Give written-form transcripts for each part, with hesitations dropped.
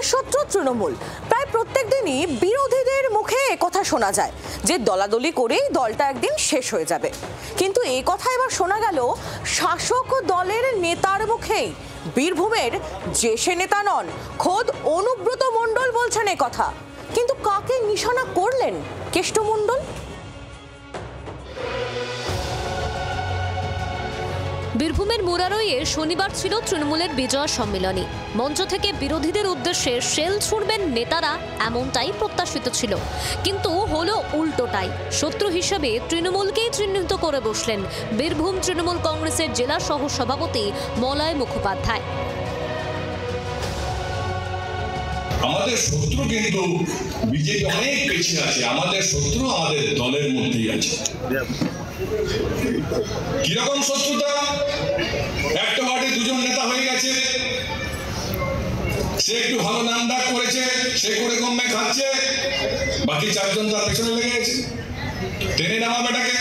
তৃণমূলের শত্রু তৃণমূল। প্রায় প্রত্যেক দিনই বিরোধীদের মুখে একথা শোনা যায় যে দলাদলি করেই দলটা একদিন শেষ হয়ে যাবে, কিন্তু এই কথা এবার শোনা গেল শাসক দলের নেতার মুখেই। বীরভূমের যে সে নেতা নন, খোদ অনুব্রত মণ্ডল বলছেন এ কথা। কিন্তু কাকে নিশানা করলেন কেষ্ট মণ্ডল? বীরভূমের মুরারইয়ে শনিবার ছিল তৃণমূলের বিজয় সম্মেলনী। মঞ্চ থেকে বিরোধীদের উদ্দেশ্যে শেল ছুড়বেন নেতারা, এমনটাই প্রত্যাশিত ছিল, কিন্তু হলো উল্টোটাই। শত্রু হিসেবে তৃণমূলকেই চিহ্নিত করে বসলেন বীরভূম তৃণমূল কংগ্রেসের জেলা সহ সভাপতি মলয় মুখোপাধ্যায়। আমাদের শত্রু কিন্তু বিজেপি অনেক পেছিয়ে আছে, আমাদের শত্রু আমাদের দলের মধ্যেই আছে। কিরকম শত্রুতা? একটা পার্টি দুজন নেতা হয়ে গেছে, সে একটু ভালো নাম ডাক করেছে, সে করে কমে খাচ্ছে, বাকি চারজন তার পেছনে লেগে গেছে। টেনে নামাবেটাকে,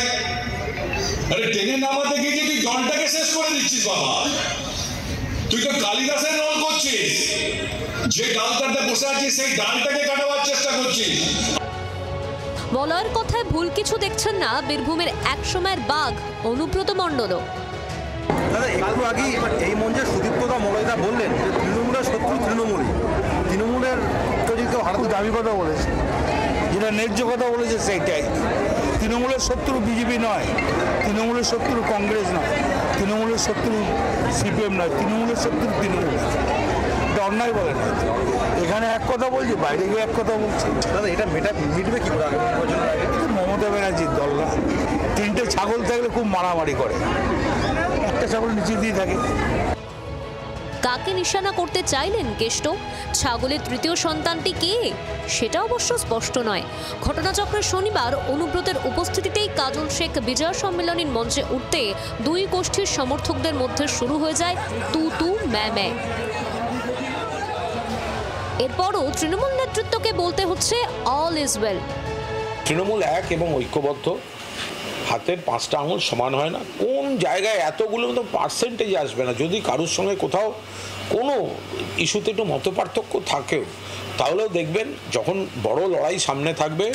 আরে টেনে নামাতে গিয়ে তুই দলটাকে শেষ করে দিচ্ছিস বাবা। তুই তো কালিদাসের রোল করছিস, যে ডালটাতে বসে আছিস সেই ডালটাকে কাটাবার চেষ্টা করছিস। মলয়ের কথায় ভুল কিছু দেখছেন না বীরভূমের এক সময়ের বাঘ অনুব্রত মণ্ডলও। দাদা একটু আগে এই মঞ্চে সুদীপ্তদা মলয়দা বললেন যে তৃণমূলের শত্রু তৃণমূলই, তৃণমূলের তো যদি কেউ হারাতে দাবি কথা বলেছে, যেটা ন্যায্য কথা বলেছে সেইটাই। তৃণমূলের শত্রু বিজেপি নয়, তৃণমূলের শত্রু কংগ্রেস নয়, তৃণমূলের শত্রু সিপিএম নয়, তৃণমূলের শত্রু তৃণমূল। এটা অন্যায় বলে না, এখানে এক কথা বলছি, বাইরে গিয়ে এক কথা বলছি। দাদা এটা মিটবে কি করে? মমতা ব্যানার্জির দল না, তিনটে ছাগল থাকলে খুব মারামারি করে, একটা ছাগল নিচে দিয়ে থাকে। কাকে নিশানা করতে চাইলেন কেষ্ট? ছাগলের তৃতীয় সন্তানটি কে সেটা অবশ্য স্পষ্ট নয়। ঘটনাচক্রে শনিবার অনুব্রতের উপস্থিতিতেই কাজল শেখ বিজয় সম্মেলনীর মঞ্চে উঠতে দুই গোষ্ঠীর সমর্থকদের মধ্যে শুরু হয়ে যায় তু তু ম্যা ম্যা। এরপরও তৃণমূল নেতৃত্বকে বলতে হচ্ছে অল ইজ ওয়েল। তৃণমূল এক এবং ঐক্যবদ্ধ, হাতের পাঁচটা আঙুল সমান হয় না। কোন জায়গায় এতগুলো তো পার্সেন্টেজ আসবে না। যদি কারোর সঙ্গে কোথাও কোনো ইস্যুতে একটু মতপার্থক্য থাকেও, তাহলেও দেখবেন যখন বড় লড়াই সামনে থাকবে,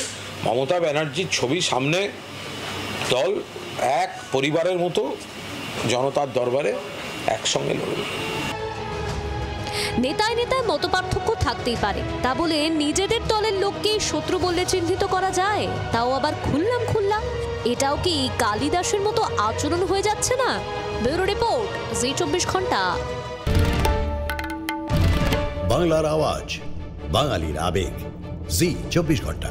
মমতা ব্যানার্জির ছবি সামনে, দল এক পরিবারের মতো জনতার দরবারে একসঙ্গে লড়বে। নেতায় নেতায় মতপার্থক্য থাকতেই পারে, তা বলে নিজেদের দলের লোককে শত্রু বলে চিহ্নিত করা যায়? তাও আবার খুললাম। এটাও কি কালিদাসের মতো আচরণ হয়ে যাচ্ছে না? ব্যুরো রিপোর্ট, জি 24 ঘন্টা। বাংলার আওয়াজ, বাঙালির আবেগ, জি 24 ঘন্টা।